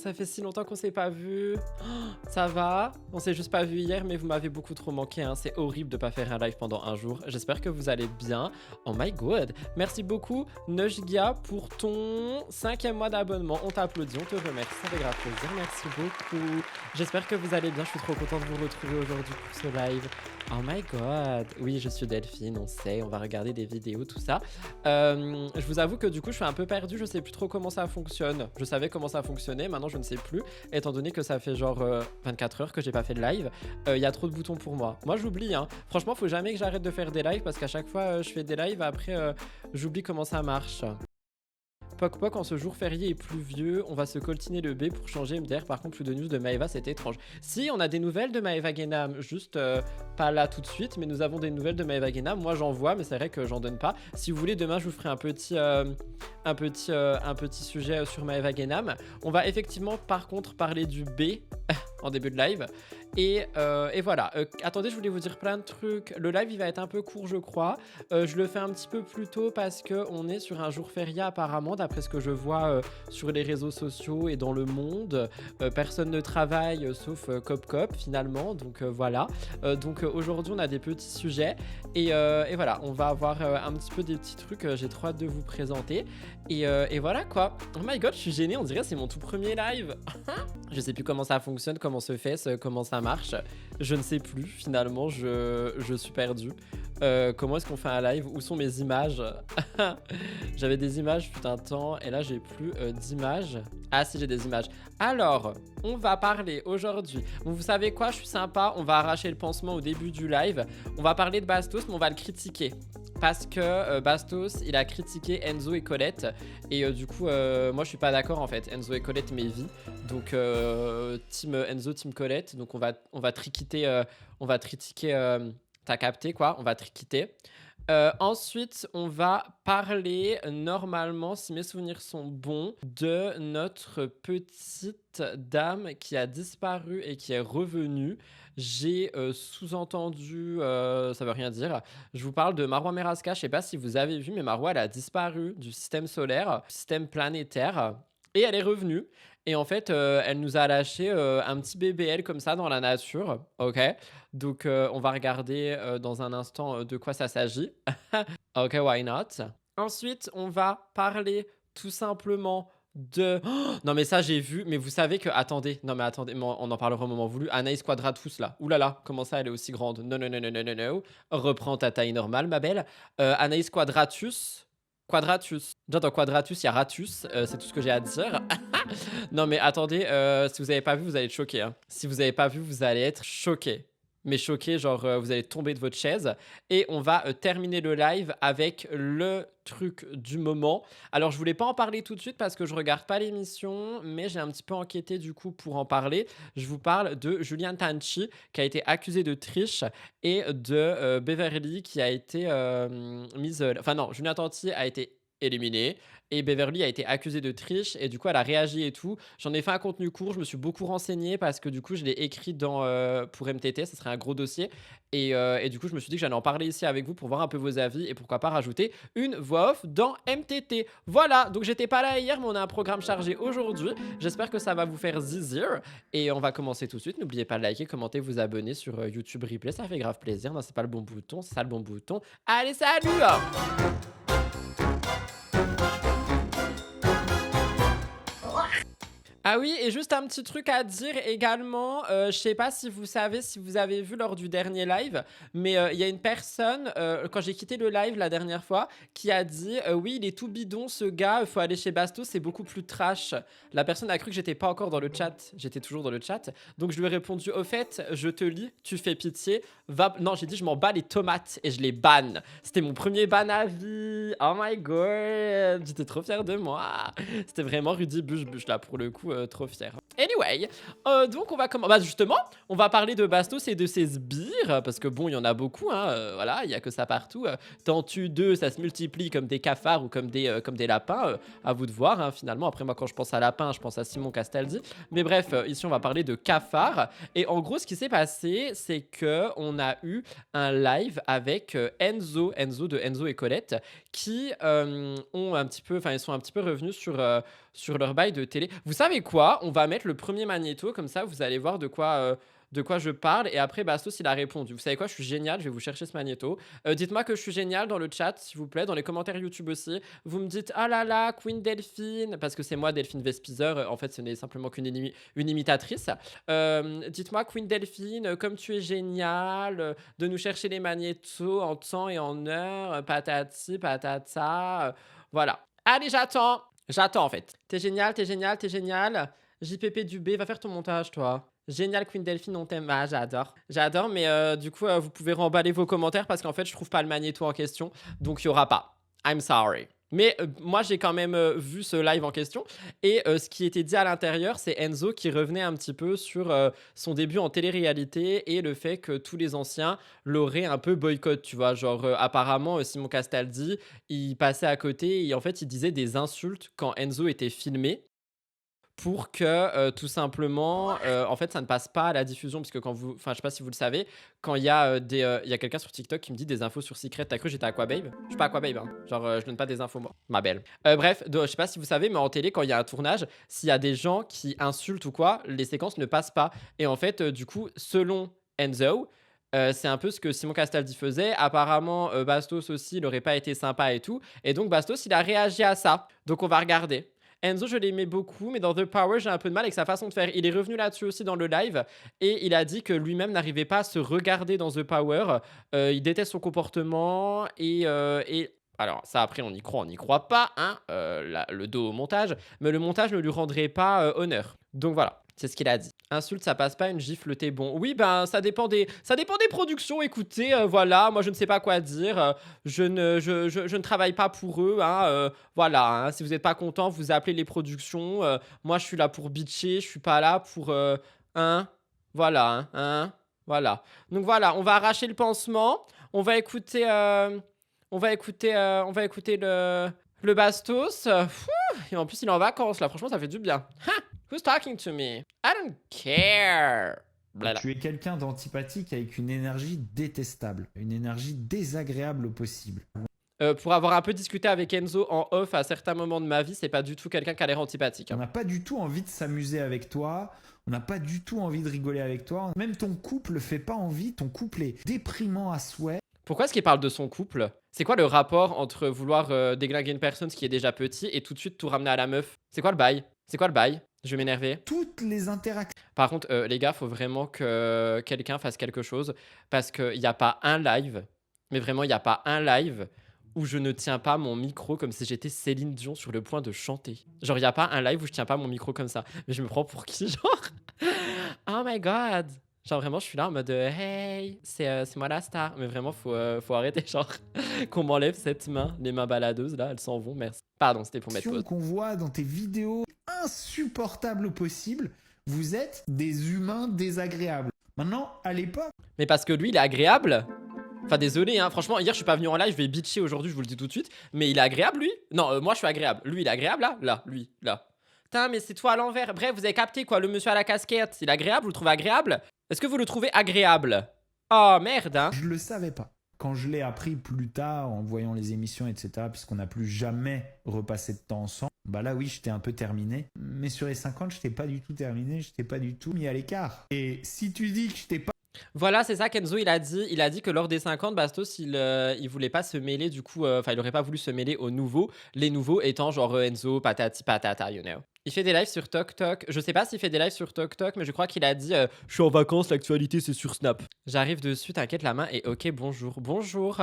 ça fait si longtemps qu'on s'est pas vu. Ça va? On s'est juste pas vu hier, mais vous m'avez beaucoup trop manqué, hein. C'est horrible de pas faire un live pendant un jour. J'espère que vous allez bien. Oh my god. Merci beaucoup, Nojgia, pour ton 5e mois d'abonnement. On t'applaudit, on te remercie. Ça fait grave plaisir. Merci beaucoup. J'espère que vous allez bien. Je suis trop contente de vous retrouver aujourd'hui pour ce live. Oh my god. Oui, je suis Delphine, on sait. On va regarder des vidéos, tout ça. Je vous avoue que du coup, je suis un peu perdue. Je sais plus trop comment ça fonctionne. Je savais comment ça fonctionnait. Maintenant, je ne sais plus. Étant donné que ça fait genre 24 heures que j'ai pas fait de live, il y a trop de boutons pour moi. Moi, j'oublie, hein. Franchement, faut jamais que j'arrête de faire des lives parce qu'à chaque fois, je fais des lives. Après, j'oublie comment ça marche. Poc poc, en ce jour férié et pluvieux, on va se coltiner le B pour changer MDR. Par contre, plus de news de Maeva, c'est étrange. Si, on a des nouvelles de Maeva Genam, juste pas là tout de suite, mais nous avons des nouvelles de Maeva Genam. Moi, j'en vois, mais c'est vrai que j'en donne pas. Si vous voulez, demain, je vous ferai un petit sujet sur Maeva Genam. On va effectivement, par contre, parler du B en début de live. Et voilà. Attendez, je voulais vous dire plein de trucs. Le live, il va être un peu court, je crois. Je le fais un petit peu plus tôt parce qu'on est sur un jour férié apparemment, d'après ce que je vois sur les réseaux sociaux et dans le monde. Personne ne travaille sauf Cop Cop finalement. Donc voilà. Donc aujourd'hui, on a des petits sujets. Et voilà, on va avoir un petit peu des petits trucs. J'ai trop hâte de vous présenter. Et voilà quoi. Oh my god, je suis gênée. On dirait que c'est mon tout premier live. Je sais plus comment ça fonctionne, comment se fait, comment ça marche. Je ne sais plus finalement, je suis perdu. Comment est-ce qu'on fait un live? Où sont mes images? J'avais des images fut un temps et là j'ai plus d'images. Ah si, j'ai des images. Alors, on va parler aujourd'hui. Bon, vous savez quoi, je suis sympa, on va arracher le pansement au début du live. On va parler de Bastos, mais on va le critiquer. Parce que Bastos, il a critiqué Enzo et Colette. Et du coup, moi je suis pas d'accord en fait. Enzo et Colette, mes vies. Donc, team Enzo, team Colette. Donc, on va triquiter. On va critiquer. T'as capté quoi? On va triquiter. Ensuite, on va parler normalement, si mes souvenirs sont bons, de notre petite dame qui a disparu et qui est revenue. J'ai sous-entendu, ça veut rien dire. Je vous parle de Marwa Meraska. Je sais pas si vous avez vu, mais Marwa, elle a disparu du système solaire, du système planétaire, et elle est revenue. Et en fait, elle nous a lâché un petit BBL comme ça dans la nature, ok? Donc, on va regarder dans un instant de quoi ça s'agit. Ok, why not? Ensuite, on va parler tout simplement de... Oh, non mais ça j'ai vu, mais vous savez que... Attendez, non mais attendez, on en parlera au moment voulu. Anaïs Quadratus là, oulala, comment ça elle est aussi grande? Non, non, non, non, non, non, non. Reprends ta taille normale ma belle. Anaïs Quadratus... Quadratus. Déjà dans Quadratus, il y a Ratus, c'est tout ce que j'ai à dire. Non mais attendez, si vous avez pas vu, vous allez être choqués, hein. Si vous avez pas vu, vous allez être choqués. Mais choqués, genre vous allez tomber de votre chaise. Et on va terminer le live avec le truc du moment. Alors je voulais pas en parler tout de suite parce que je regarde pas l'émission, mais j'ai un petit peu enquêté du coup pour en parler. Je vous parle de Julian Tanchi qui a été accusé de triche et de Beverly qui a été mise... Enfin non, Julian Tanchi a été éliminé et Beverly a été accusée de triche et du coup elle a réagi et tout. J'en ai fait un contenu court, je me suis beaucoup renseigné parce que du coup je l'ai écrit pour MTT, ce serait un gros dossier et du coup je me suis dit que j'allais en parler ici avec vous pour voir un peu vos avis et pourquoi pas rajouter une voix off dans MTT. Voilà, donc j'étais pas là hier mais on a un programme chargé aujourd'hui. J'espère que ça va vous faire zizir et on va commencer tout de suite. N'oubliez pas de liker, commenter, vous abonner sur YouTube Replay, ça fait grave plaisir. Non, c'est pas le bon bouton, c'est ça le bon bouton. Allez, salut! Ah oui, et juste un petit truc à dire également, je sais pas si vous savez, si vous avez vu lors du dernier live, mais il y a une personne, quand j'ai quitté le live la dernière fois, qui a dit oui, il est tout bidon ce gars, il faut aller chez Bastos, c'est beaucoup plus trash. La personne a cru que j'étais pas encore dans le chat, j'étais toujours dans le chat, donc je lui ai répondu au fait, je te lis, tu fais pitié, va... Non, j'ai dit je m'en bats les tomates et je les banne. C'était mon premier ban à vie, oh my god, j'étais trop fière de moi. C'était vraiment Rudy Bush Bush là pour le coup. Trop fier. Anyway, donc on va bah justement, on va parler de Bastos et de ses sbires, parce que bon, il y en a beaucoup, hein, voilà, il y a que ça partout. T'en tues deux, ça se multiplie comme des cafards ou comme des lapins, à vous de voir, hein, finalement. Après, moi, quand je pense à lapin, je pense à Simon Castaldi. Mais bref, ici, on va parler de cafards. Et en gros, ce qui s'est passé, c'est que on a eu un live avec Enzo de Enzo et Colette, qui ont un petit peu, enfin, ils sont un petit peu revenus sur leur bail de télé. Vous savez quoi? On va mettre le premier magnéto, comme ça vous allez voir de quoi je parle. Et après, Bastos, il a répondu. Vous savez quoi? Je suis génial, je vais vous chercher ce magnéto. Dites-moi que je suis génial dans le chat, s'il vous plaît, dans les commentaires YouTube aussi. Vous me dites, ah là là, Queen Delphine, parce que c'est moi, Delphine Vespizer. En fait, ce n'est simplement une imitatrice. Dites-moi, Queen Delphine, comme tu es génial, de nous chercher les magnétos en temps et en heure, patati, patata. Voilà. Allez, j'attends. J'attends en fait. T'es génial, t'es génial, t'es génial. JPP Dubé, va faire ton montage toi. Génial Queen Delphine, on t'aime. Ah, j'adore. J'adore, mais du coup, vous pouvez remballer vos commentaires parce qu'en fait, je trouve pas le magnéto en question. Donc, il y aura pas. I'm sorry. Mais moi, j'ai quand même vu ce live en question. Et ce qui était dit à l'intérieur, c'est Enzo qui revenait un petit peu sur son début en télé-réalité et le fait que tous les anciens l'auraient un peu boycott, tu vois. Genre, apparemment, Simon Castaldi, il passait à côté et en fait, il disait des insultes quand Enzo était filmé pour que tout simplement, en fait, ça ne passe pas à la diffusion. Parce que quand vous, enfin, je sais pas si vous le savez, quand il y a il y a quelqu'un sur TikTok qui me dit des infos sur Secret, t'as cru j'étais Aquababe? Je suis pas Aquababe, hein. Genre, je donne pas des infos, moi, ma belle. Bref, je sais pas si vous savez, mais en télé, quand il y a un tournage, s'il y a des gens qui insultent ou quoi, les séquences ne passent pas. Et en fait, du coup, selon Enzo, c'est un peu ce que Simon Castaldi faisait. Apparemment, Bastos aussi, il aurait pas été sympa et tout. Et donc, Bastos, il a réagi à ça. Donc, on va regarder. Enzo, je l'aimais beaucoup, mais dans The Power, j'ai un peu de mal avec sa façon de faire. Il est revenu là-dessus aussi dans le live et il a dit que lui-même n'arrivait pas à se regarder dans The Power. Il déteste son comportement et alors ça après on n'y croit pas, hein, le dos au montage, mais le montage ne lui rendrait pas honneur. Donc voilà. C'est ce qu'il a dit. Insulte, ça passe pas, une gifle, t'es bon. Oui, ben, ça dépend des productions. Écoutez, voilà, moi, je ne sais pas quoi dire. Je ne travaille pas pour eux, hein. Voilà, hein, si vous n'êtes pas content, vous appelez les productions. Moi, je suis là pour bitcher, je suis pas là pour... hein, voilà, voilà. Donc voilà, on va arracher le pansement. On va écouter... on va écouter le Bastos. Et en plus, il est en vacances, là. Franchement, ça fait du bien. Ha! Who's talking to me? I don't care. Blala. Tu es quelqu'un d'antipathique avec une énergie détestable, une énergie désagréable au possible. Pour avoir un peu discuté avec Enzo en off à certains moments de ma vie, c'est pas du tout quelqu'un qui a l'air antipathique. On n'a pas du tout envie de s'amuser avec toi, on n'a pas du tout envie de rigoler avec toi. Même ton couple fait pas envie, ton couple est déprimant à souhait. Pourquoi est-ce qu'il parle de son couple? C'est quoi le rapport entre vouloir déglinguer une personne qui est déjà petit et tout de suite tout ramener à la meuf? C'est quoi le bail? C'est quoi le bail? Je vais m'énerver. Toutes les interactions. Par contre, les gars, faut vraiment que quelqu'un fasse quelque chose parce qu'il n'y a pas un live, mais vraiment, il n'y a pas un live où je ne tiens pas mon micro comme si j'étais Céline Dion sur le point de chanter. Genre, il n'y a pas un live où je tiens pas mon micro comme ça. Mais je me prends pour qui, genre? Oh my god! Genre, vraiment, je suis là en mode hey, c'est moi la star. Mais vraiment, faut arrêter, genre, qu'on m'enlève cette main. Les mains baladeuses, là, elles s'en vont, merci. Pardon, c'était pour mettre pause. Qu'on voit dans tes vidéos insupportables au possible, vous êtes des humains désagréables. Maintenant, à l'époque... Mais parce que lui, il est agréable. Enfin, désolé, hein. Franchement, hier, je suis pas venu en live, je vais bitcher aujourd'hui, je vous le dis tout de suite. Mais il est agréable, lui? Non, moi, je suis agréable. Lui, il est agréable, là? Là, lui, là. Putain, mais c'est toi à l'envers. Bref, vous avez capté, quoi. Le monsieur à la casquette, il est agréable? Vous le trouvez agréable? Est-ce que vous le trouvez agréable? Oh, merde, hein. Je le savais pas. Quand je l'ai appris plus tard, en voyant les émissions, etc., puisqu'on n'a plus jamais repassé de temps ensemble, bah là, oui, j'étais un peu terminé. Mais sur les 50, je n'étais pas du tout terminé, je n'étais pas du tout mis à l'écart. Et si tu dis que je t'ai pas... Voilà, c'est ça qu'Enzo, il a dit. Il a dit que lors des 50, Bastos, il voulait pas se mêler, du coup... Enfin, il aurait pas voulu se mêler aux nouveaux. Les nouveaux étant genre Enzo, patati patata, you know. Il fait des lives sur TokTok. Je sais pas s'il fait des lives sur TokTok, mais je crois qu'il a dit je suis en vacances, l'actualité c'est sur Snap. J'arrive dessus, t'inquiète, la main est ok, bonjour. Bonjour,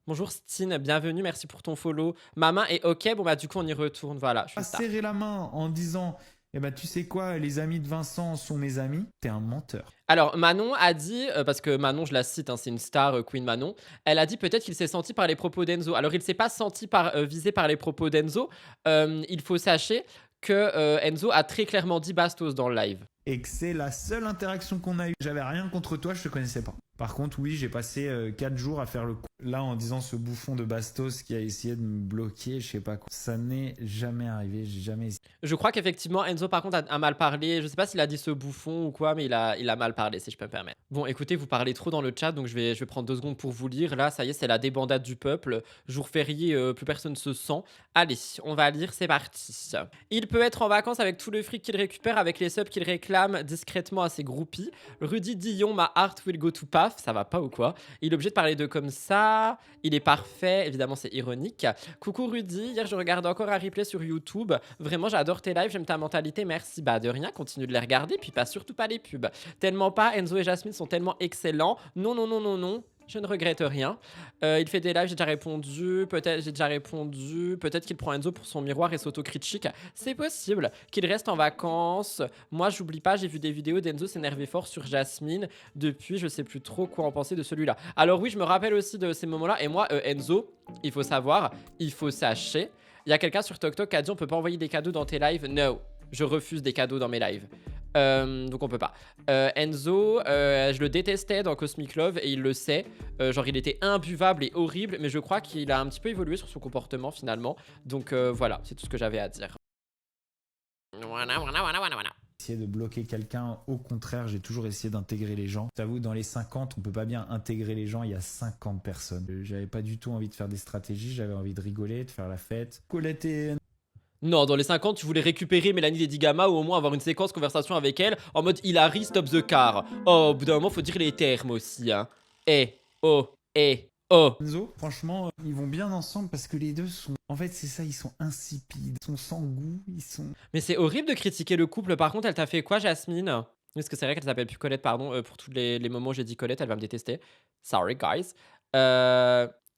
bonjour Stine, bienvenue, merci pour ton follow. Ma main est ok, bon bah du coup on y retourne, voilà. Je suis serrer la main en disant eh ben tu sais quoi, les amis de Vincent sont mes amis, t'es un menteur. Alors Manon a dit, parce que Manon je la cite, hein, c'est une star, Queen Manon, elle a dit peut-être qu'il s'est senti par les propos d'Enzo. Alors il s'est pas senti visé par les propos d'Enzo, il faut sachez que Enzo a très clairement dit Bastos dans le live. Et que c'est la seule interaction qu'on a eue. J'avais rien contre toi, je te connaissais pas. Par contre, oui, j'ai passé 4 jours à faire le coup. Là, en disant ce bouffon de Bastos qui a essayé de me bloquer, je sais pas quoi. Ça n'est jamais arrivé, j'ai jamais essayé. Je crois qu'effectivement, Enzo, par contre, a mal parlé. Je sais pas s'il a dit ce bouffon ou quoi, mais il a mal parlé, si je peux me permettre. Bon, écoutez, vous parlez trop dans le chat, donc je vais prendre 2 secondes pour vous lire. Là, ça y est, c'est la débandade du peuple. Jour férié, plus personne se sent. Allez, on va lire, c'est parti. Il peut être en vacances avec tout le fric qu'il récupère, avec les subs qu'il réclame discrètement à ses groupies. Rudy Dillon, ma heart will go to paf. Ça va pas ou quoi? Il est obligé de parler de comme ça. Il est parfait. Évidemment, c'est ironique. Coucou Rudy. Hier, je regardais encore un replay sur YouTube. Vraiment, j'adore tes lives. J'aime ta mentalité. Merci. Bah, de rien. Continue de les regarder. Puis pas surtout pas les pubs. Tellement pas. Enzo et Jasmine sont tellement excellents. Non, non, non, non, non. Je ne regrette rien. Il fait des lives, j'ai déjà répondu. Peut-être qu'il prend Enzo pour son miroir et s'autocritique. C'est possible. Qu'il reste en vacances. Moi, j'oublie pas, j'ai vu des vidéos d'Enzo s'énerver fort sur Jasmine. Depuis, je sais plus trop quoi en penser de celui-là. Alors oui, je me rappelle aussi de ces moments-là. Et moi, Enzo, il faut savoir, il faut sachez. Il y a quelqu'un sur TokTok qui a dit on peut pas envoyer des cadeaux dans tes lives. No, je refuse des cadeaux dans mes lives. Donc on peut pas. Enzo, je le détestais dans Cosmic Love et il le sait. Genre il était imbuvable et horrible, mais je crois qu'il a un petit peu évolué sur son comportement finalement. Donc voilà, c'est tout ce que j'avais à dire. Voilà. Essayer de bloquer quelqu'un, au contraire, j'ai toujours essayé d'intégrer les gens. J'avoue, dans les 50, on peut pas bien intégrer les gens, il y a 50 personnes. J'avais pas du tout envie de faire des stratégies, j'avais envie de rigoler, de faire la fête. Colette et... Non, dans les 50, tu voulais récupérer Mélanie Lady Gamma ou au moins avoir une séquence conversation avec elle en mode Hilary stop the car. Oh, au bout d'un moment, faut dire les termes aussi, hein. Oh. Enzo, franchement, ils vont bien ensemble parce que les deux sont... En fait, c'est ça, ils sont insipides, ils sont sans goût, ils sont... Mais c'est horrible de critiquer le couple. Par contre, elle t'a fait quoi, Jasmine? Parce que c'est vrai qu'elle s'appelle plus Colette, pardon. Pour tous les moments où j'ai dit Colette, elle va me détester. Sorry, guys. Il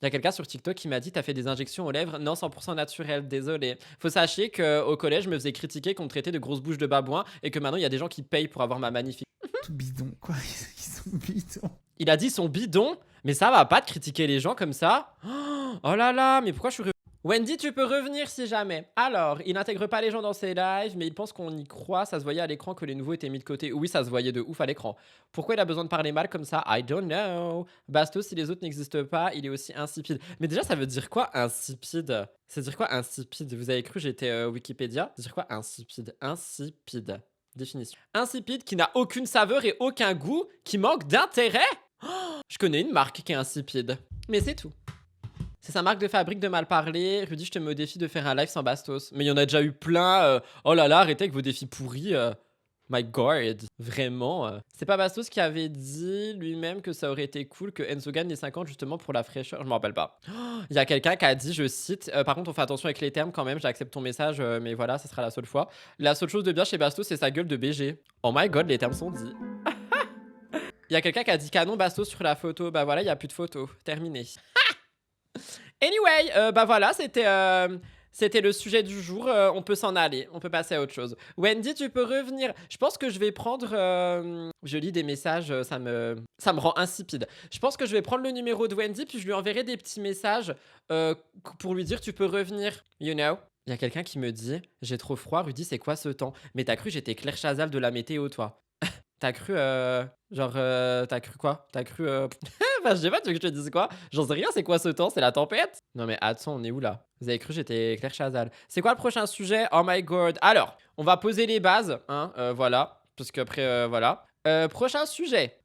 y a quelqu'un sur TikTok qui m'a dit t'as fait des injections aux lèvres. Non, 100% naturel, désolé. Faut sachez qu'au collège, je me faisais critiquer qu'on me traitait de grosse bouche de babouin et que maintenant, il y a des gens qui payent pour avoir ma magnifique... Tout bidon, quoi, ils sont bidons. Il a dit son bidon, mais ça va pas de critiquer les gens comme ça. Oh là là, mais pourquoi je suis... Wendy, tu peux revenir si jamais. Alors, il n'intègre pas les gens dans ses lives, mais il pense qu'on y croit. Ça se voyait à l'écran que les nouveaux étaient mis de côté. Oui, ça se voyait de ouf à l'écran. Pourquoi il a besoin de parler mal comme ça? I don't know. Bastos, si les autres n'existent pas, il est aussi insipide. Mais déjà, ça veut dire quoi, insipide? Ça veut dire quoi, insipide? Vous avez cru j'étais Wikipédia? Ça veut dire quoi, insipide? Insipide. Définition. Insipide, qui n'a aucune saveur et aucun goût, qui manque d'intérêt? Je connais une marque qui est insipide. Mais c'est tout. C'est sa marque de fabrique de mal parler. Rudy, je te mets au défi de faire un live sans Bastos. Mais il y en a déjà eu plein. Oh là là, arrêtez avec vos défis pourris. My God. Vraiment. C'est pas Bastos qui avait dit lui-même que ça aurait été cool que Enzo gagne les 50 justement pour la fraîcheur. Je m'en rappelle pas. Il y a quelqu'un qui a dit, je cite, par contre on fait attention avec les termes quand même, j'accepte ton message, mais voilà, ça sera la seule fois. La seule chose de bien chez Bastos, c'est sa gueule de BG. Oh my God, les termes sont dits. Il y a quelqu'un qui a dit canon Bastos sur la photo. Bah voilà, il y a plus de photos. Terminé. Anyway, bah voilà, c'était le sujet du jour. On peut s'en aller, on peut passer à autre chose. Wendy, tu peux revenir. Je pense que je vais prendre... Je lis des messages, ça me rend insipide. Je pense que je vais prendre le numéro de Wendy, puis je lui enverrai des petits messages pour lui dire tu peux revenir, you know. Il y a quelqu'un qui me dit j'ai trop froid, Rudy, c'est quoi ce temps? Mais t'as cru j'étais Claire Chazal de la météo, toi? T'as cru, t'as cru quoi? T'as cru, enfin, je sais pas, tu veux que je te dise quoi? J'en sais rien, c'est quoi ce temps? C'est la tempête? Non mais attends, on est où là? Vous avez cru j'étais Claire Chazal. C'est quoi le prochain sujet? Oh my God. Alors, on va poser les bases, hein, voilà. Parce qu'après, voilà. Prochain sujet.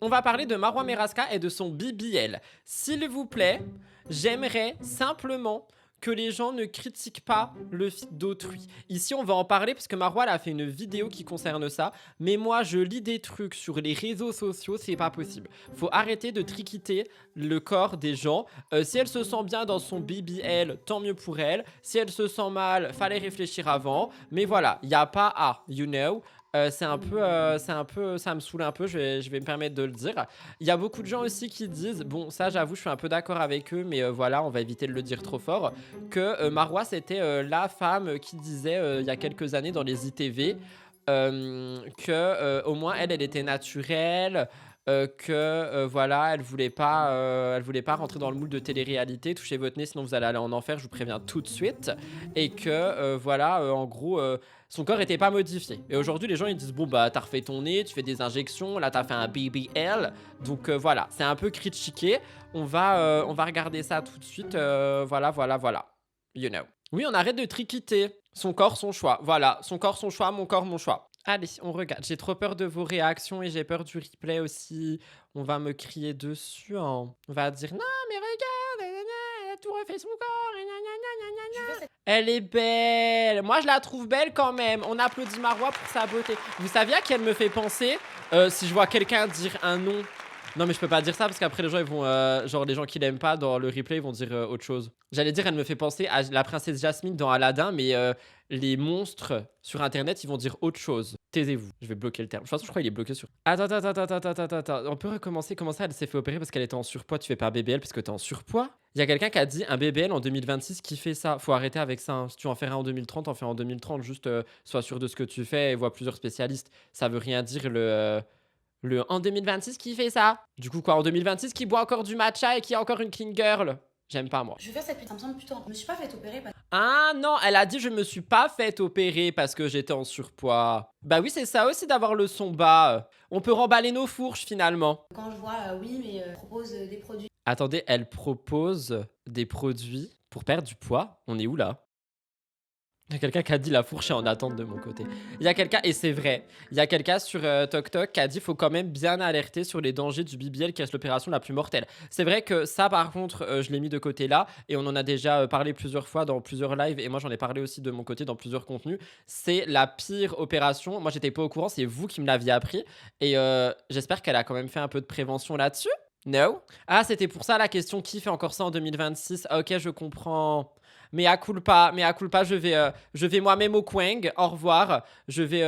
On va parler de Marwa Meraska et de son BBL. S'il vous plaît, j'aimerais simplement que les gens ne critiquent pas le feed d'autrui. Ici, on va en parler parce que Marwa elle a fait une vidéo qui concerne ça. Mais moi, je lis des trucs sur les réseaux sociaux, c'est pas possible. Faut arrêter de triquiter le corps des gens. Si elle se sent bien dans son BBL, tant mieux pour elle. Si elle se sent mal, fallait réfléchir avant. Mais voilà, il n'y a pas à, you know. C'est un peu, ça me saoule un peu, je vais me permettre de le dire. Il y a beaucoup de gens aussi qui disent, bon ça j'avoue je suis un peu d'accord avec eux, mais voilà on va éviter de le dire trop fort, que Marwa c'était la femme qui disait il y a quelques années dans les ITV que au moins elle était naturelle, voilà, elle voulait pas rentrer dans le moule de télé-réalité. Touchez votre nez, sinon vous allez aller en enfer, je vous préviens tout de suite. Et que voilà, en gros, son corps était pas modifié. Et aujourd'hui, les gens ils disent bon bah t'as refait ton nez, tu fais des injections, là t'as fait un BBL. Donc voilà, c'est un peu critiqué. On va regarder ça tout de suite. Voilà, voilà, voilà. You know. Oui, on arrête de triquiter. Son corps, son choix. Voilà, son corps, son choix, mon corps, mon choix. Allez, on regarde. J'ai trop peur de vos réactions et j'ai peur du replay aussi. On va me crier dessus. Hein. On va dire non, mais regarde, elle a tout refait son corps. Elle est belle. Moi, je la trouve belle quand même. On applaudit Marois pour sa beauté. Vous saviez à qui elle me fait penser si je vois quelqu'un dire un nom. Non, mais je peux pas dire ça parce qu'après les gens ils vont genre les gens qui l'aiment pas dans le replay ils vont dire autre chose. J'allais dire elle me fait penser à la princesse Jasmine dans Aladdin, mais les monstres sur internet ils vont dire autre chose. Taisez-vous, je vais bloquer le terme. De toute façon je crois qu'il est bloqué sur. Attends. On peut recommencer. Comment ça elle s'est fait opérer parce qu'elle était en surpoids? Tu fais pas un BBL parce que t'es en surpoids? Il y a quelqu'un qui a dit un BBL en 2026 qui fait ça. Faut arrêter avec ça. Hein. Si tu en fais un en 2030, en fais en 2030. Juste sois sûr de ce que tu fais et vois plusieurs spécialistes. Ça veut rien dire le en 2026 qui fait ça. Du coup, quoi, en 2026 qui boit encore du matcha et qui a encore une clean girl. J'aime pas, moi. Je vais faire cette pute, ça me semble plutôt. Je me suis pas fait opérer parce Ah non, elle a dit je me suis pas fait opérer parce que j'étais en surpoids. Bah oui, c'est ça aussi d'avoir le son bas. On peut remballer nos fourches finalement. que quand je vois, oui, mais propose des produits. Attendez, elle propose des produits pour perdre du poids. On est où là? Il y a quelqu'un qui a dit la fourche est en attente de mon côté. Il y a quelqu'un, et c'est vrai, il y a quelqu'un sur TokTok qui a dit faut quand même bien alerter sur les dangers du BBL qui reste l'opération la plus mortelle. C'est vrai que ça, par contre, je l'ai mis de côté là, et on en a déjà parlé plusieurs fois dans plusieurs lives, et moi j'en ai parlé aussi de mon côté dans plusieurs contenus. C'est la pire opération. Moi j'étais pas au courant, c'est vous qui me l'aviez appris, et j'espère qu'elle a quand même fait un peu de prévention là-dessus. No? Ah, c'était pour ça la question qui fait encore ça en 2026. Ah, ok, je comprends. Mais à culpa, je vais moi-même au Quang. Au revoir. Je vais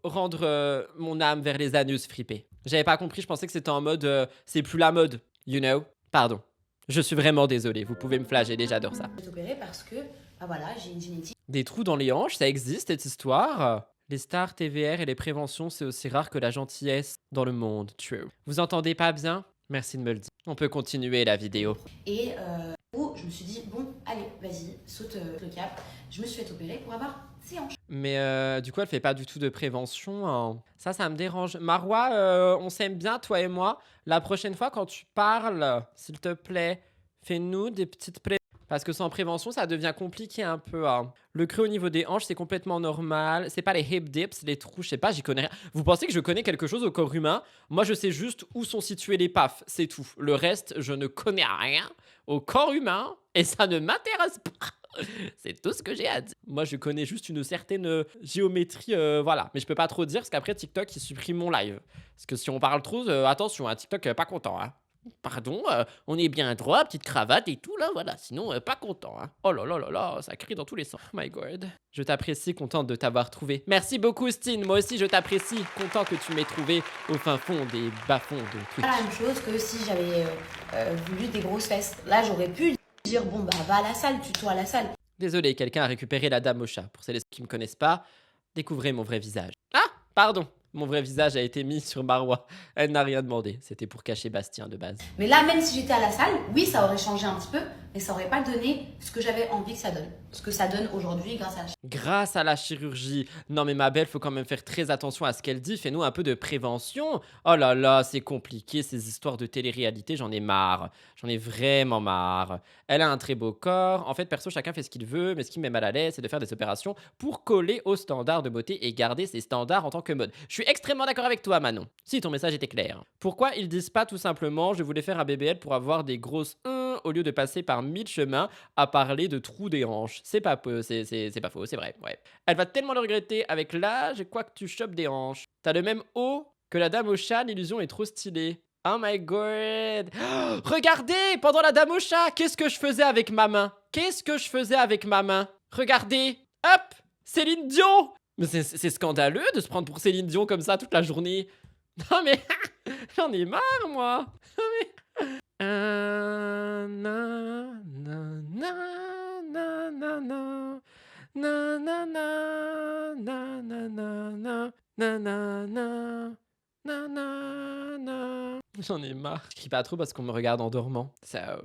rendre mon âme vers les anus fripés. J'avais pas compris, je pensais que c'était en mode c'est plus la mode, you know. Pardon. Je suis vraiment désolé, vous pouvez me flageller, j'adore ça. Je vais opérer parce que, bah voilà, j'ai une génétique. Des trous dans les hanches, ça existe cette histoire? Les stars, TVR et les préventions, c'est aussi rare que la gentillesse dans le monde. True. Vous entendez pas bien? Merci de me le dire. On peut continuer la vidéo. Et où je me suis dit, bon, allez, vas-y, saute le cap. Je me suis fait opérer pour avoir ces hanches. Mais du coup, elle fait pas du tout de prévention. Hein. Ça me dérange. Marois, on s'aime bien, toi et moi. La prochaine fois, quand tu parles, s'il te plaît, fais-nous des petites préventions. Parce que sans prévention, ça devient compliqué un peu. Hein. Le creux au niveau des hanches, c'est complètement normal. C'est pas les hip dips, les trous, je sais pas, j'y connais rien. Vous pensez que je connais quelque chose au corps humain? Moi, je sais juste où sont situés les pafs, c'est tout. Le reste, je ne connais rien au corps humain et ça ne m'intéresse pas. C'est tout ce que j'ai à dire. Moi, je connais juste une certaine géométrie, voilà. Mais je peux pas trop dire parce qu'après, TikTok, il supprime mon live. Parce que si on parle trop, attention, hein, TikTok, pas content, hein. Pardon, on est bien droit, petite cravate et tout, là, voilà. Sinon, pas content, hein. Oh là là là là, ça crie dans tous les sens. Oh my god. Je t'apprécie, contente de t'avoir trouvé. Merci beaucoup, Stine. Moi aussi, je t'apprécie. Content que tu m'aies trouvé au fin fond des bas-fonds de Twitch. Pas la même chose que si j'avais voulu des grosses fesses. Là, j'aurais pu dire, bon, bah, va à la salle, tuto à la salle. Désolé, quelqu'un a récupéré la dame au chat. Pour celles qui me connaissent pas, découvrez mon vrai visage. Ah, pardon. Mon vrai visage a été mis sur Marois. Elle n'a rien demandé. C'était pour cacher Bastien de base. Mais là, même si j'étais à la salle, oui, ça aurait changé un petit peu, mais ça aurait pas donné ce que j'avais envie que ça donne. Ce que ça donne aujourd'hui grâce à la Grâce à la chirurgie. Non mais ma belle, faut quand même faire très attention à ce qu'elle dit. Fais-nous un peu de prévention. Oh là là, c'est compliqué ces histoires de télé-réalité. J'en ai marre. J'en ai vraiment marre. Elle a un très beau corps. En fait, perso, chacun fait ce qu'il veut. Mais ce qui me met mal à l'aise, c'est de faire des opérations pour coller aux standards de beauté et garder ces standards en tant que mode. Je suis extrêmement d'accord avec toi, Manon. Si ton message était clair. Pourquoi ils disent pas tout simplement je voulais faire un BBL pour avoir des grosses au lieu de passer par 1000 chemins à parler de trous des hanches? C'est pas faux, c'est vrai, ouais. Elle va tellement le regretter avec l'âge, quoi que tu chopes des hanches. T'as le même haut que la dame au chat, l'illusion est trop stylée. Oh my god. Oh, regardez, pendant la dame au chat, qu'est-ce que je faisais avec ma main? Qu'est-ce que je faisais avec ma main? Regardez, hop, Céline Dion. Mais c'est scandaleux de se prendre pour Céline Dion comme ça toute la journée. Non mais, j'en ai marre moi. Non mais... na, na, na, na, na, na. Na na na na na na na na na na na na J'en ai marre. Je crie pas trop parce qu'on me regarde en dormant.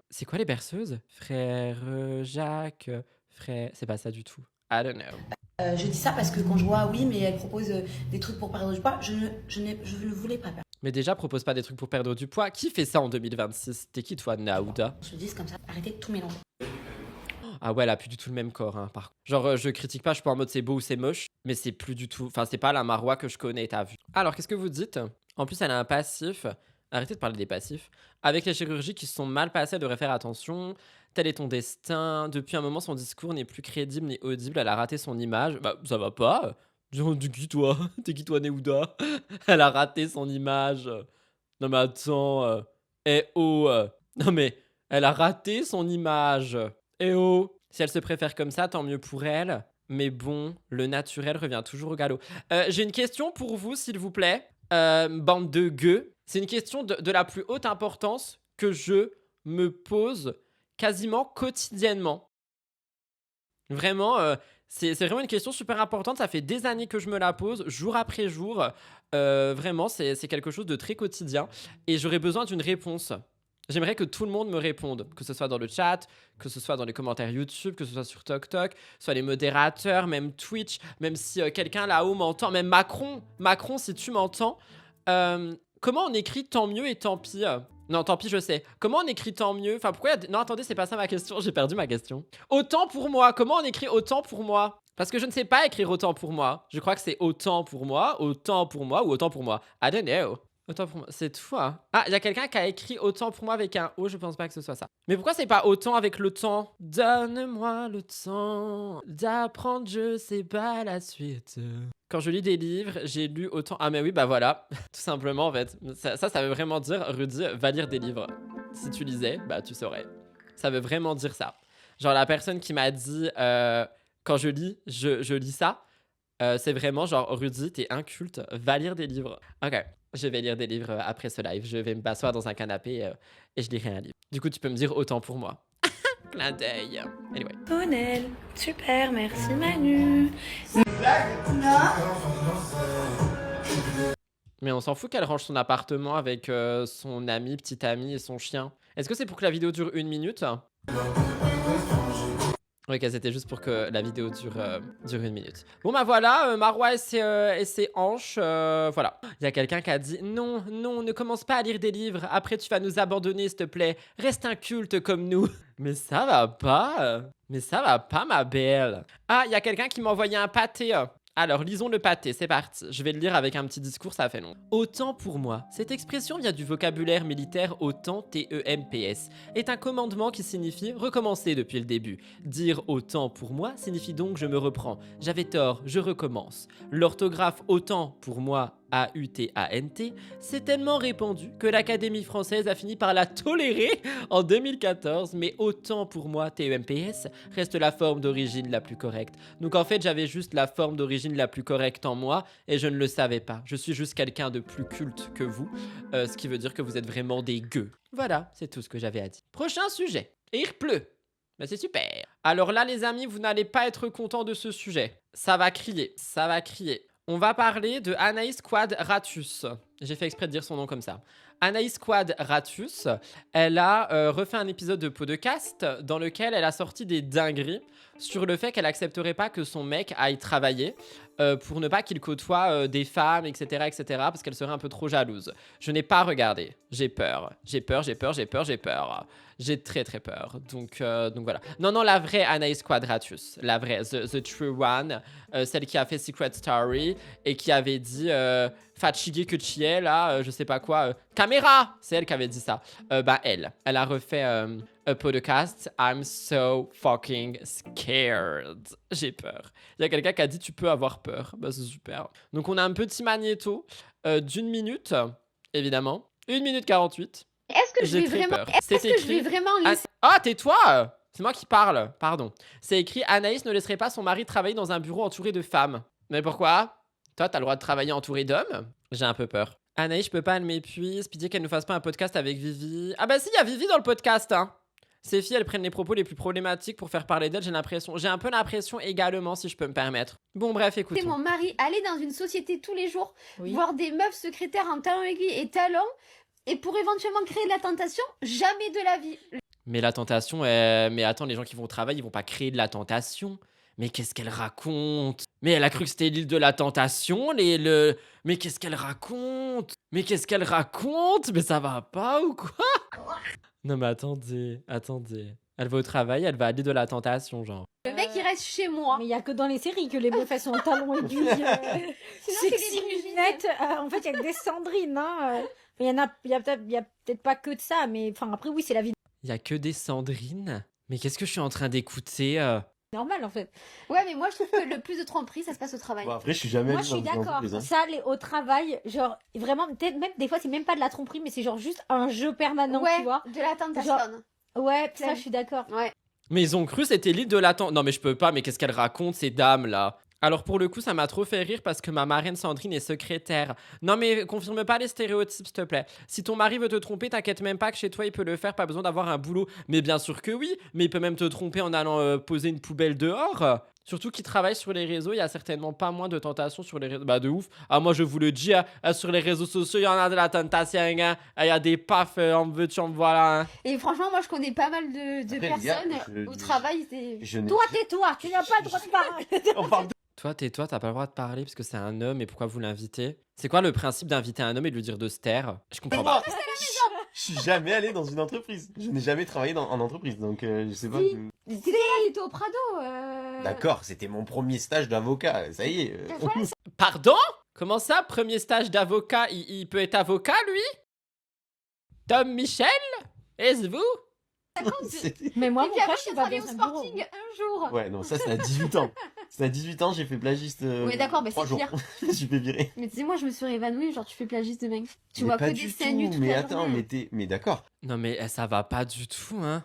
C'est quoi les berceuses? Frère Jacques, frère... C'est pas ça du tout. I don't know. Je dis ça parce que quand je vois, oui, mais elle propose des trucs pour perdre du poids, je ne voulais pas perdre. Mais déjà, propose pas des trucs pour perdre du poids. Qui fait ça en 2026? T'es qui toi, Naouda? Je dis comme ça, arrêtez de tout mélanger. Ah ouais, elle a plus du tout le même corps, hein, par contre. Genre, je critique pas, je suis pas en mode c'est beau ou c'est moche, mais c'est plus du tout... Enfin, c'est pas la Marois que je connais, t'as vu. Alors, qu'est-ce que vous dites? En plus, elle a un passif. Arrêtez de parler des passifs. Avec les chirurgies qui se sont mal passées, elle devrait faire attention. Tel est ton destin. Depuis un moment, son discours n'est plus crédible ni audible. Elle a raté son image. Bah, ça va pas. T'es qui toi? T'es qui toi, Neouda? Elle a raté son image. Non mais attends. Eh oh. Non mais, elle a raté son image. Eh oh. Si elle se préfère comme ça, tant mieux pour elle. Mais bon, le naturel revient toujours au galop. J'ai une question pour vous, s'il vous plaît. Bande de gueux. C'est une question de la plus haute importance que je me pose quasiment quotidiennement. Vraiment, c'est vraiment une question super importante. Ça fait des années que je me la pose, jour après jour. Vraiment, c'est quelque chose de très quotidien. Et j'aurais besoin d'une réponse. J'aimerais que tout le monde me réponde, que ce soit dans le chat, que ce soit dans les commentaires YouTube, que ce soit sur TokTok, soit les modérateurs, même Twitch, même si quelqu'un là-haut m'entend, même Macron, si tu m'entends. Comment on écrit tant mieux et tant pis? Non, tant pis, je sais. Comment on écrit tant mieux? Enfin, pourquoi Non, attendez, c'est pas ça ma question. J'ai perdu ma question. Autant pour moi. Comment on écrit autant pour moi? Parce que je ne sais pas écrire autant pour moi. Je crois que c'est autant pour moi ou autant pour moi. I don't know. Autant pour moi, c'est tout. Hein. Ah, il y a quelqu'un qui a écrit autant pour moi avec un O, je pense pas que ce soit ça. Mais pourquoi c'est pas autant avec le temps? Donne-moi le temps d'apprendre, je sais pas la suite. Quand je lis des livres, j'ai lu autant... Ah mais oui, bah voilà, tout simplement en fait. Ça veut vraiment dire, Rudy, va lire des livres. Si tu lisais, bah tu saurais. Ça veut vraiment dire ça. Genre la personne qui m'a dit, quand je lis, je lis ça, c'est vraiment genre, Rudy, t'es inculte, va lire des livres. Ok. Je vais lire des livres après ce live. Je vais me m'asseoir dans un canapé et je lirai un livre. Du coup, tu peux me dire autant pour moi. Clin d'œil. Anyway. Tonel, super, merci Manu. Mais on s'en fout qu'elle range son appartement avec son ami, petit ami et son chien. Est-ce que c'est pour que la vidéo dure 1 minute? Ok, c'était juste pour que la vidéo dure 1 minute. Bon bah voilà, Marois et ses hanches, voilà. Il y a quelqu'un qui a dit « Non, non, ne commence pas à lire des livres, après tu vas nous abandonner s'il te plaît, reste un culte comme nous. » Mais ça va pas, ma belle. Ah, il y a quelqu'un qui m'a envoyé un pâté. Alors, lisons le pâté, c'est parti. Je vais le lire avec un petit discours, ça fait long. Autant pour moi. Cette expression vient du vocabulaire militaire autant, T-E-M-P-S, est un commandement qui signifie recommencer depuis le début. Dire autant pour moi signifie donc je me reprends. J'avais tort, je recommence. L'orthographe autant pour moi, A-U-T-A-N-T, s'est tellement répandue que l'Académie française a fini par la tolérer en 2014, mais autant pour moi, T-E-M-P-S, reste la forme d'origine la plus correcte. Donc en fait, j'avais juste la forme d'origine la plus correcte en moi et je ne le savais pas. Je suis juste quelqu'un de plus culte que vous, ce qui veut dire que vous êtes vraiment des gueux. Voilà, c'est tout ce que j'avais à dire. Prochain sujet. Et il pleut. Ben c'est super. Alors là, les amis, vous n'allez pas être contents de ce sujet. Ça va crier, ça va crier. On va parler de Anaïs Quadratus. J'ai fait exprès de dire son nom comme ça. Anaïs Quadratus, elle a refait un épisode de podcast dans lequel elle a sorti des dingueries sur le fait qu'elle accepterait pas que son mec aille travailler pour ne pas qu'il côtoie des femmes, etc., etc., parce qu'elle serait un peu trop jalouse. Je n'ai pas regardé. J'ai peur. J'ai très très peur. Donc voilà. Non, la vraie Anaïs Quadratus. La vraie, the true one. Celle qui a fait Secret Story et qui avait dit fatigué que tu es là, je sais pas quoi. Caméra! C'est elle qui avait dit ça. Elle a refait un podcast. I'm so fucking scared. J'ai peur. Il y a quelqu'un qui a dit tu peux avoir peur. Bah c'est super. Donc on a un petit magnéto d'1 minute, évidemment. 1 minute 48. Est-ce que je vais vraiment lire ça? Ah, tais-toi! C'est moi qui parle, pardon. C'est écrit Anaïs ne laisserait pas son mari travailler dans un bureau entouré de femmes. Mais pourquoi? Toi, t'as le droit de travailler entouré d'hommes? J'ai un peu peur. Anaïs, je peux pas, elle m'épuise. Pitié qu'elle ne fasse pas un podcast avec Vivi. Ah bah si, il y a Vivi dans le podcast, hein. Ces filles, elles prennent les propos les plus problématiques pour faire parler d'elles, j'ai l'impression. J'ai un peu l'impression également, si je peux me permettre. Bon, bref, écoute. C'est mon mari, aller dans une société tous les jours, voir des meufs secrétaires en talons aiguilles et talons, Et pour éventuellement créer de la tentation, jamais de la vie. Mais la tentation, mais attends, les gens qui vont au travail, ils vont pas créer de la tentation. Mais qu'est-ce qu'elle raconte? Mais elle a cru que c'était l'île de la tentation, Mais qu'est-ce qu'elle raconte? Mais qu'est-ce qu'elle raconte? Mais ça va pas ou quoi? Non mais attendez. Elle va au travail, elle va à l'île de la tentation, genre. Le mec, il reste chez moi. Mais il y a que dans les séries que les meufs elles sont en talons aiguilles. Sinon, c'est Sexy des lunettes. En fait, il y a que des Sandrine. Hein. Il y a peut-être pas que de ça, mais enfin après oui, c'est la vie Il y a que des Sandrine? Mais qu'est-ce que je suis en train d'écouter normale en fait. Ouais, mais moi, je trouve que le plus de tromperie, ça se passe au travail. Bon, après, je suis jamais Moi, allé je suis dans une d'accord. entreprise, hein. Ça, au travail, genre vraiment, peut-être même des fois, c'est même pas de la tromperie, mais c'est genre juste un jeu permanent, ouais, tu vois. de la tentation. Ouais, ça, Flemme. je suis d'accord. Ouais. Mais ils ont cru c'était l'île de la tentation. Non mais je peux pas, mais qu'est-ce qu'elles racontent ces dames là? Alors pour le coup, ça m'a trop fait rire parce que ma marraine Sandrine est secrétaire. Non mais confirme pas les stéréotypes, s'il te plaît. Si ton mari veut te tromper, t'inquiète même pas que chez toi, il peut le faire, pas besoin d'avoir un boulot. Mais bien sûr que oui, mais il peut même te tromper en allant poser une poubelle dehors. Surtout qu'il travaille sur les réseaux, il y a certainement pas moins de tentations sur les réseaux. Bah de ouf. Ah moi je vous le dis, sur les réseaux sociaux, il y en a de la tentation. Hein. Il y a des pafs, en veux-tu, en voilà. Hein. Et franchement, moi, je connais pas mal de Après, les gars, personnes au travail. Je n'ai- Toi, tais-toi, tu n'as pas le droit de parler. On parle de... Toi, tais-toi, t'as pas le droit de parler parce que c'est un homme et pourquoi vous l'invitez? C'est quoi le principe d'inviter un homme et de lui dire de se taire? Je comprends pas. Je suis jamais allé dans une entreprise. Je n'ai jamais travaillé en entreprise, donc je sais pas. Si. T'étais au Prado. D'accord, c'était mon premier stage d'avocat, ça y est. Voilà, Pardon? Comment ça, premier stage d'avocat, il peut être avocat, lui? Tom Michel? Est-ce vous? C'était- Mais moi, Et mon puis après, frère, je je suis suis pas allée bien au dans un bureau. Sporting un jour. Ouais, non, ça c'est à 18 ans. C'est à 18 ans, j'ai fait plagiste. Ouais, d'accord, mais 3 c'est jours. pire. Je suis fait virer. Mais tu sais, moi, je me suis évanouie. Genre, tu fais plagiste de mec. Tu Mais vois pas que du des seins nus tout. toute Mais la attends, journée. mais d'accord. Non mais ça va pas du tout, hein.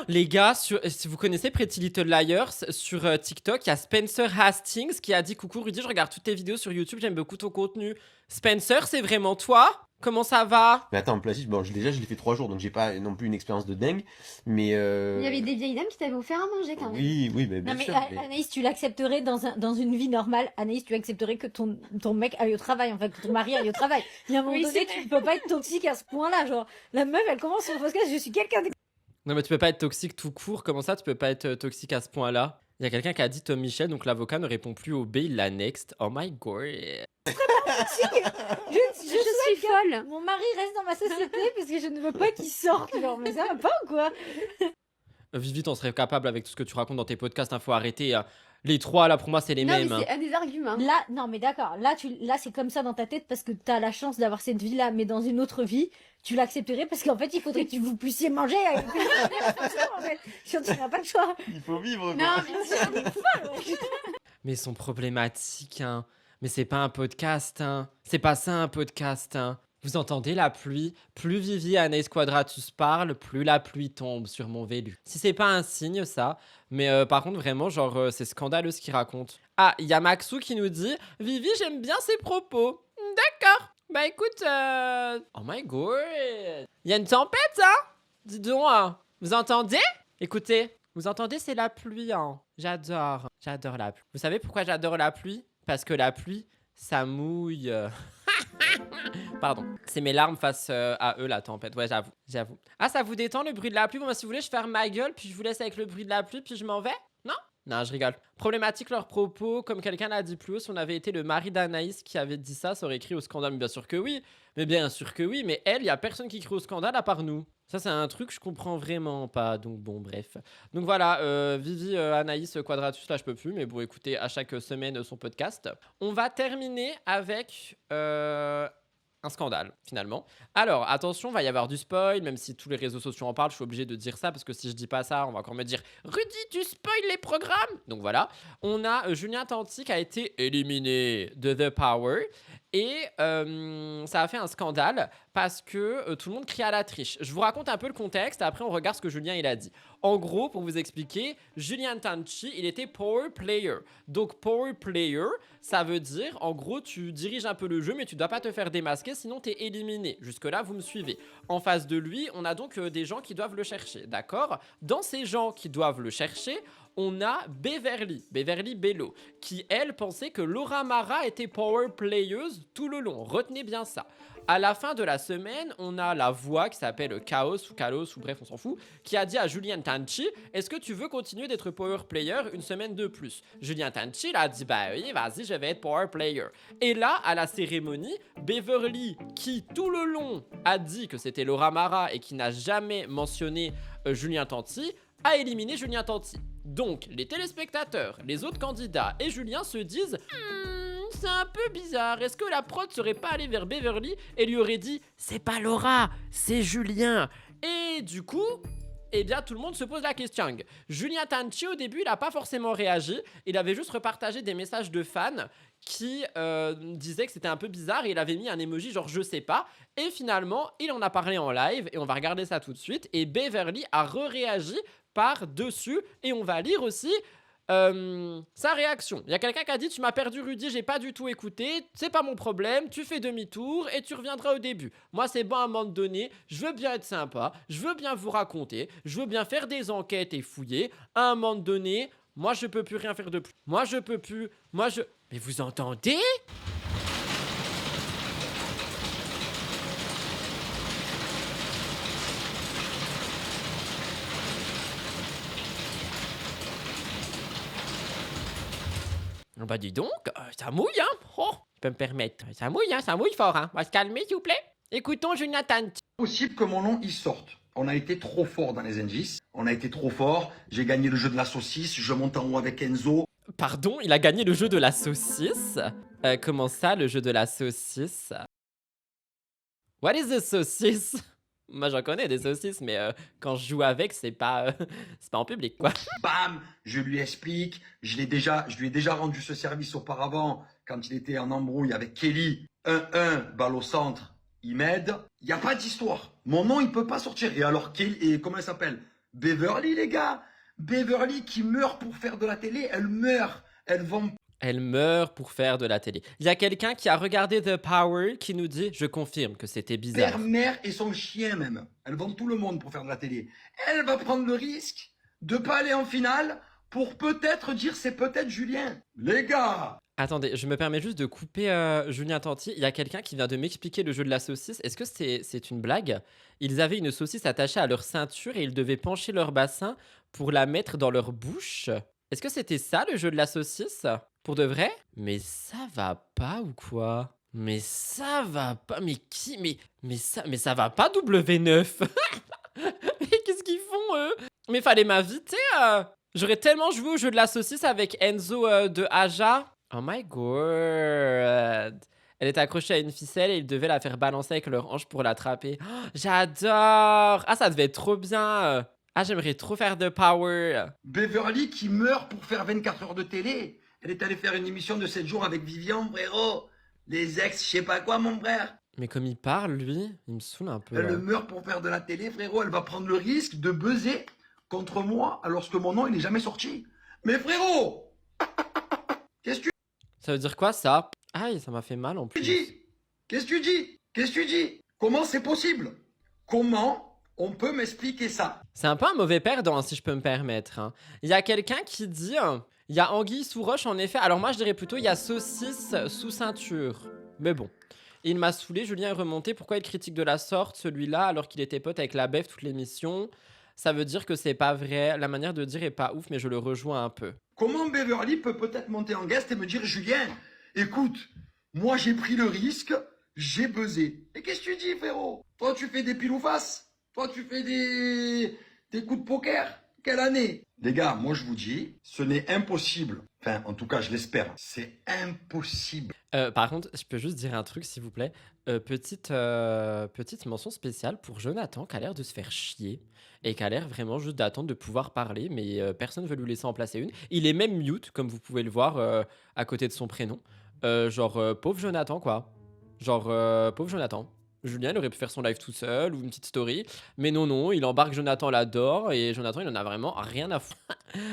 Les gars, si vous connaissez Pretty Little Liars, sur TikTok, il y a Spencer Hastings qui a dit « Coucou Rudy, je regarde toutes tes vidéos sur YouTube, j'aime beaucoup ton contenu. » Spencer, c'est vraiment toi? Comment ça va? Mais attends, plagiste, bon, déjà je l'ai fait 3 jours, donc j'ai pas non plus une expérience de dingue. Mais. Il y avait des vieilles dames qui t'avaient offert à manger quand même. Oui, mais bien Non mais sûr. mais- Anaïs, tu l'accepterais dans une vie normale. Anaïs, tu accepterais que ton mec aille au travail, en fait, que ton mari aille au travail. Il y a un moment Oui, donné, c'est tu ne peux pas être toxique à ce point-là. Genre, la meuf, elle commence son podcast, je suis quelqu'un de... Non mais tu peux pas être toxique tout court, comment ça tu peux pas être toxique à ce point-là? Il y a quelqu'un qui a dit Tom Michel, donc l'avocat ne répond plus au B, il la next. Oh my god. Je Je suis folle. Mon mari reste dans ma société parce que je ne veux pas qu'il sorte. Genre, mais ça va pas ou quoi? Vivi, t'en serais capable avec tout ce que tu racontes dans tes podcasts, hein, faut arrêter. Les trois là pour moi c'est les Non, mais mêmes. Hein. c'est un des arguments. Là, non, mais d'accord. Là, c'est comme ça dans ta tête parce que t'as la chance d'avoir cette vie-là, mais dans une autre vie, tu l'accepterais parce qu'en fait, il faudrait que vous puissiez manger. Avec... en fait, tu n'as pas le choix. Il faut vivre. Non, quoi. mais Mais ils sont problématiques, hein. Mais c'est pas un podcast, hein. C'est pas ça un podcast, hein. Vous entendez la pluie? Plus Vivi et Anaïs Quadratus parlent, plus la pluie tombe sur mon vélu. Si c'est pas un signe, ça. Mais par contre, vraiment, genre, c'est scandaleux ce qu'ils racontent. Ah, il y a Maxou qui nous dit « Vivi, j'aime bien ses propos. » D'accord. Bah écoute, oh my god. Il y a une tempête, hein? Dis donc, hein. Vous entendez? Écoutez, vous entendez, c'est la pluie, hein. J'adore la pluie. Vous savez pourquoi j'adore la pluie? Parce que la pluie, ça mouille. Pardon. C'est mes larmes face à eux, la tempête. Ouais, j'avoue. Ah, ça vous détend le bruit de la pluie? Bon, bah, si vous voulez, je ferme ma gueule, puis je vous laisse avec le bruit de la pluie, puis je m'en vais? Non? Non, je rigole. Problématique leurs propos. Comme quelqu'un l'a dit plus haut, si on avait été le mari d'Anaïs qui avait dit ça, ça aurait crié au scandale. Mais bien sûr que oui. Mais elle, il y a personne qui crie au scandale à part nous. Ça, c'est un truc que je comprends vraiment pas. Donc bon, bref. Donc voilà, Vivi, Anaïs, Quadratus, là je peux plus. Mais bon, écoutez, à chaque semaine, son podcast. On va terminer avec un scandale, finalement. Alors, attention, va y avoir du spoil, même si tous les réseaux sociaux en parlent, je suis obligé de dire ça, parce que si je dis pas ça, on va encore me dire « Rudy, tu spoil les programmes !» Donc voilà, on a Julien Tanti qui a été éliminé de The Power, et ça a fait un scandale, parce que tout le monde crie à la triche. Je vous raconte un peu le contexte, après on regarde ce que Julien il a dit. En gros, pour vous expliquer, Julien Tanti, il était Power Player. Donc Power Player, ça veut dire, en gros, tu diriges un peu le jeu, mais tu dois pas te faire démasquer, sinon t'es éliminé. Jusque-là, vous me suivez. En face de lui, on a donc des gens qui doivent le chercher, d'accord? Dans ces gens qui doivent le chercher, on a Beverly Bello, qui elle pensait que Laura Mara était power playeuse tout le long. Retenez bien ça. À la fin de la semaine, on a la voix qui s'appelle Chaos ou Kalos ou bref, on s'en fout, qui a dit à Julien Tanchi, est-ce que tu veux continuer d'être power player une semaine de plus? Julien Tanchi, il a dit, bah oui, vas-y, je vais être power player. Et là, à la cérémonie, Beverly, qui tout le long a dit que c'était Laura Mara et qui n'a jamais mentionné Julien Tanti, a éliminé Julien Tanti. Donc, les téléspectateurs, les autres candidats et Julien se disent c'est un peu bizarre. Est-ce que la prod serait pas allée vers Beverly et lui aurait dit c'est pas Laura, c'est Julien? Et du coup, eh bien, tout le monde se pose la question. Julien Tanchi, au début, il n'a pas forcément réagi. Il avait juste repartagé des messages de fans qui disaient que c'était un peu bizarre et il avait mis un emoji genre je sais pas. Et finalement, il en a parlé en live et on va regarder ça tout de suite. Et Beverly a réagi par-dessus et on va lire aussi sa réaction. Il y a quelqu'un qui a dit tu m'as perdu Rudy, j'ai pas du tout écouté, c'est pas mon problème, tu fais demi-tour et tu reviendras au début. Moi c'est bon à un moment donné, je veux bien être sympa, je veux bien vous raconter, je veux bien faire des enquêtes et fouiller. À un moment donné, moi je peux plus rien faire de plus. Mais vous entendez ? Bah dis donc, ça mouille hein. Oh, je peux me permettre. Ça mouille fort hein. On va se calmer s'il vous plaît. Écoutons Julien Tanti. Possible que mon nom y sorte. On a été trop fort dans les indices. On a été trop fort. J'ai gagné le jeu de la saucisse. Je monte en haut avec Enzo. Pardon, il a gagné le jeu de la saucisse? Comment ça, le jeu de la saucisse? What is the saucisse? Moi, j'en connais des saucisses, mais quand je joue avec, c'est pas en public, quoi. Bam, je lui explique. Je lui ai déjà rendu ce service auparavant quand il était en embrouille avec Kelly. 1-1, balle au centre, il m'aide. Il n'y a pas d'histoire. Mon nom, il peut pas sortir. Et alors, Kelly, et comment elle s'appelle? Beverly, les gars. Beverly qui meurt pour faire de la télé, elle meurt. Elle meurt pour faire de la télé. Il y a quelqu'un qui a regardé The Power qui nous dit, je confirme que c'était bizarre. Père, mère et son chien même. Elle vend tout le monde pour faire de la télé. Elle va prendre le risque de pas aller en finale pour peut-être dire c'est peut-être Julien. Les gars! Attendez, je me permets juste de couper Julien Tanti. Il y a quelqu'un qui vient de m'expliquer le jeu de la saucisse. Est-ce que c'est une blague? Ils avaient une saucisse attachée à leur ceinture et ils devaient pencher leur bassin pour la mettre dans leur bouche. Est-ce que c'était ça le jeu de la saucisse? Pour de vrai? Mais ça va pas ou quoi? Mais ça va pas. Mais qui? Mais ça va pas W9? Mais qu'est-ce qu'ils font eux? Mais fallait m'inviter. J'aurais tellement joué au jeu de la saucisse avec Enzo de Aja. Oh my god. Elle était accrochée à une ficelle et ils devaient la faire balancer avec leur hanche pour l'attraper. Oh, j'adore. Ah, ça devait être trop bien. Ah, j'aimerais trop faire de power. Beverly qui meurt pour faire 24 heures de télé. Elle est allée faire une émission de 7 jours avec Vivian, frérot. Les ex, je sais pas quoi, mon frère. Mais comme il parle, lui, il me saoule un peu. Elle meurt pour faire de la télé, frérot. Elle va prendre le risque de buzzer contre moi alors que mon nom, il n'est jamais sorti. Mais frérot, qu'est-ce que tu Ça veut dire quoi, ça? Aïe, ça m'a fait mal en plus. dis? Qu'est-ce que tu dis? Qu'est-ce que tu dis? Comment c'est possible? Comment on peut m'expliquer ça? C'est un peu un mauvais perdant, si je peux me permettre. Hein. Il y a quelqu'un qui dit... Il y a anguille sous roche, en effet. Alors moi, je dirais plutôt il y a saucisse sous ceinture. Mais bon. Il m'a saoulé, Julien est remonté. Pourquoi il critique de la sorte, celui-là, alors qu'il était pote avec la Bef toute l'émission? Ça veut dire que c'est pas vrai. La manière de dire est pas ouf, mais je le rejoins un peu. Comment Beverly peut peut-être monter en guest et me dire, Julien, écoute, moi j'ai pris le risque, j'ai buzzé. Et qu'est-ce que tu dis, frérot? Toi, tu fais des pile ou face? Toi, tu fais des coups de poker? Quelle année? Les gars, moi je vous dis, ce n'est impossible. Enfin, en tout cas, je l'espère. C'est impossible. Par contre, je peux juste dire un truc, s'il vous plaît. Petite mention spéciale pour Jonathan, qui a l'air de se faire chier. Et qui a l'air vraiment juste d'attendre de pouvoir parler, mais personne ne veut lui laisser en placer une. Il est même mute, comme vous pouvez le voir à côté de son prénom. Pauvre Jonathan, quoi. Pauvre Jonathan. Julien, il aurait pu faire son live tout seul ou une petite story. Mais non, il embarque Jonathan là-dedans et Jonathan, il en a vraiment rien à foutre.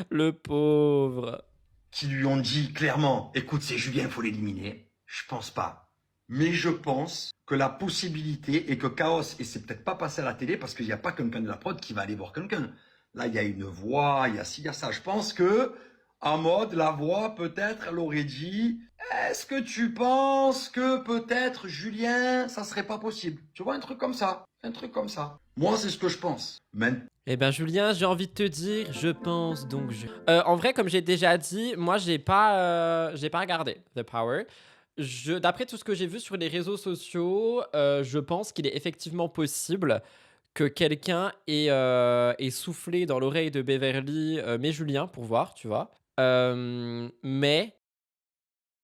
Le pauvre. Qui lui ont dit clairement, écoute, c'est Julien, il faut l'éliminer. Je pense pas. Mais je pense que la possibilité est que Chaos, et c'est peut-être pas passé à la télé parce qu'il n'y a pas quelqu'un de la prod qui va aller voir quelqu'un. Là, il y a une voix, il y a ci, il y a ça. Je pense que, en mode, la voix, peut-être, elle aurait dit, est-ce que tu penses que peut-être, Julien, ça serait pas possible? Tu vois, un truc comme ça. Un truc comme ça. Moi, c'est ce que je pense. Maintenant, Eh ben Julien, j'ai envie de te dire, je pense donc en vrai, comme j'ai déjà dit, moi j'ai pas regardé The Power. D'après tout ce que j'ai vu sur les réseaux sociaux, je pense qu'il est effectivement possible que quelqu'un ait soufflé dans l'oreille de Beverly, mais Julien, pour voir, tu vois. Mais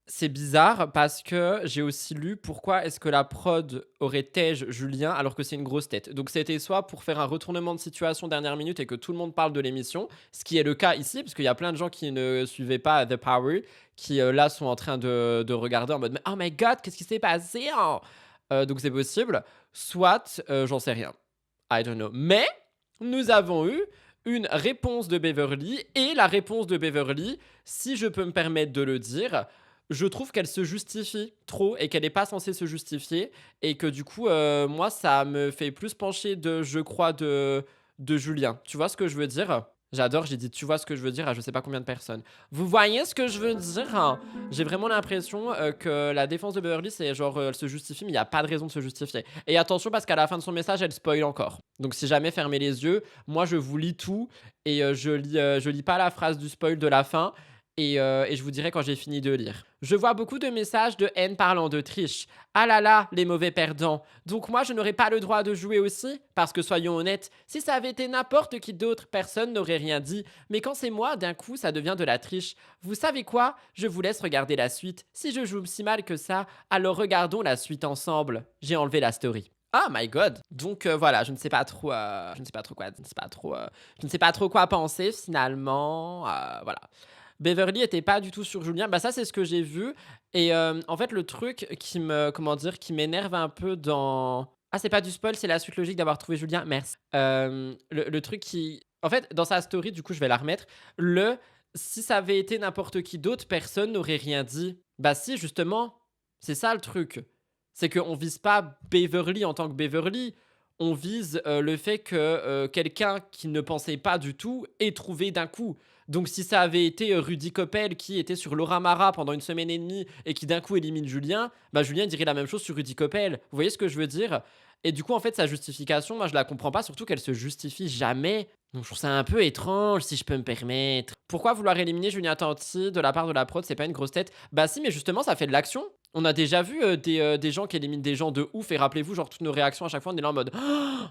c'est bizarre parce que j'ai aussi lu pourquoi est-ce que la prod aurait tège Julien alors que c'est une grosse tête. Donc c'était soit pour faire un retournement de situation dernière minute et que tout le monde parle de l'émission, ce qui est le cas ici, parce qu'il y a plein de gens qui ne suivaient pas The Power, qui là sont en train de regarder en mode « Oh my God, qu'est-ce qui s'est passé hein ?» Donc c'est possible. Soit, j'en sais rien. I don't know. Mais nous avons eu une réponse de Beverly, et la réponse de Beverly, si je peux me permettre de le dire, je trouve qu'elle se justifie trop et qu'elle n'est pas censée se justifier, et que du coup, moi, ça me fait plus pencher je crois, de Julien. Tu vois ce que je veux dire ? J'adore, j'ai dit tu vois ce que je veux dire à je sais pas combien de personnes. Vous voyez ce que je veux dire ? J'ai vraiment l'impression que la défense de Beverly, c'est genre elle se justifie, mais il n'y a pas de raison de se justifier. Et attention, parce qu'à la fin de son message, elle spoil encore. Donc si jamais fermez les yeux, moi je vous lis tout et je lis pas la phrase du spoil de la fin. Et je vous dirai quand j'ai fini de lire. Je vois beaucoup de messages de haine parlant de triche. Ah là là, les mauvais perdants. Donc moi, je n'aurais pas le droit de jouer aussi ? Parce que soyons honnêtes, si ça avait été n'importe qui d'autre, personne n'aurait rien dit. Mais quand c'est moi, d'un coup, ça devient de la triche. Vous savez quoi ? Je vous laisse regarder la suite. Si je joue si mal que ça, alors regardons la suite ensemble. J'ai enlevé la story. Ah my God. Donc voilà, je ne sais pas trop quoi penser finalement. Voilà. Beverly était pas du tout sur Julien. Bah ça c'est ce que j'ai vu. Et en fait le truc qui m'énerve un peu dans... Ah c'est pas du spoil, c'est la suite logique d'avoir trouvé Julien. Merci. Le truc qui... En fait dans sa story, du coup je vais la remettre. Si ça avait été n'importe qui d'autre, personne n'aurait rien dit. Bah si justement, c'est ça le truc. C'est qu'on vise pas Beverly en tant que Beverly. On vise le fait que quelqu'un qui ne pensait pas du tout ait trouvé d'un coup. Donc si ça avait été Rudy Koppel qui était sur Laura Mara pendant 1 semaine et demie et qui d'un coup élimine Julien, bah Julien dirait la même chose sur Rudy Koppel. Vous voyez ce que je veux dire ? Et du coup en fait sa justification, moi je la comprends pas, surtout qu'elle se justifie jamais. Donc je trouve ça un peu étrange si je peux me permettre. Pourquoi vouloir éliminer Julien Tanti de la part de la prod, c'est pas une grosse tête ? Bah si, mais justement ça fait de l'action. On a déjà vu des gens qui éliminent des gens de ouf, et rappelez-vous, genre toutes nos réactions à chaque fois, on est là en mode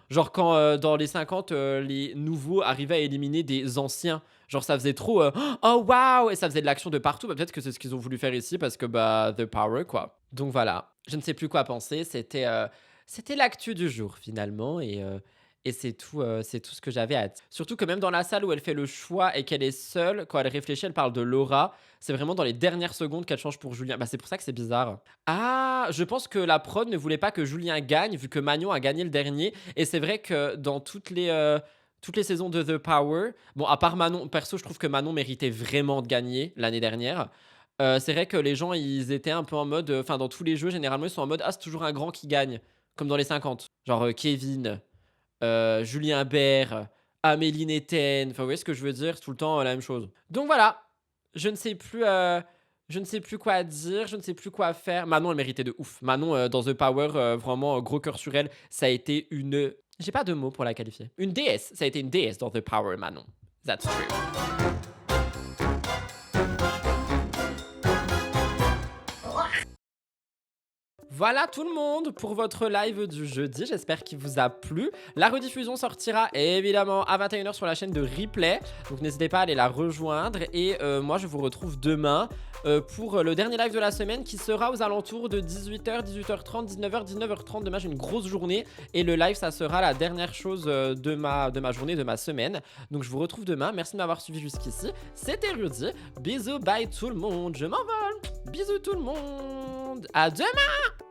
genre quand dans les 50, les nouveaux arrivaient à éliminer des anciens. Genre ça faisait trop oh waouh, et ça faisait de l'action de partout. Bah, peut-être que c'est ce qu'ils ont voulu faire ici parce que bah The Power quoi. Donc voilà, je ne sais plus quoi penser. C'était l'actu du jour finalement, et c'est tout ce que j'avais à dire. Surtout que même dans la salle où elle fait le choix et qu'elle est seule, quand elle réfléchit, elle parle de Laura. C'est vraiment dans les dernières secondes qu'elle change pour Julien. Bah c'est pour ça que c'est bizarre. Ah, je pense que la prod ne voulait pas que Julien gagne vu que Magnon a gagné le dernier. Et c'est vrai que dans toutes les saisons de The Power, bon à part Manon, perso je trouve que Manon méritait vraiment de gagner l'année dernière. C'est vrai que les gens ils étaient un peu en mode, enfin dans tous les jeux généralement ils sont en mode ah c'est toujours un grand qui gagne. Comme dans les 50. Genre Kevin... Julien Bert, Amélie Neten, enfin vous voyez ce que je veux dire, c'est tout le temps la même chose. Donc voilà, je ne sais plus quoi dire, je ne sais plus quoi faire. Manon elle méritait de ouf. Manon dans The Power, vraiment gros cœur sur elle, ça a été une... J'ai pas de mots pour la qualifier. Une déesse, ça a été une déesse dans The Power, Manon. That's true. Voilà tout le monde pour votre live du jeudi, j'espère qu'il vous a plu. La rediffusion sortira évidemment à 21h sur la chaîne de Replay, donc n'hésitez pas à aller la rejoindre. Et moi je vous retrouve demain pour le dernier live de la semaine qui sera aux alentours de 18h, 18h30, 19h, 19h30. Demain j'ai une grosse journée et le live ça sera la dernière chose de ma journée, de ma semaine. Donc je vous retrouve demain, merci de m'avoir suivi jusqu'ici. C'était Rudy, bisous, bye tout le monde, je m'envole. Bisous tout le monde, à demain.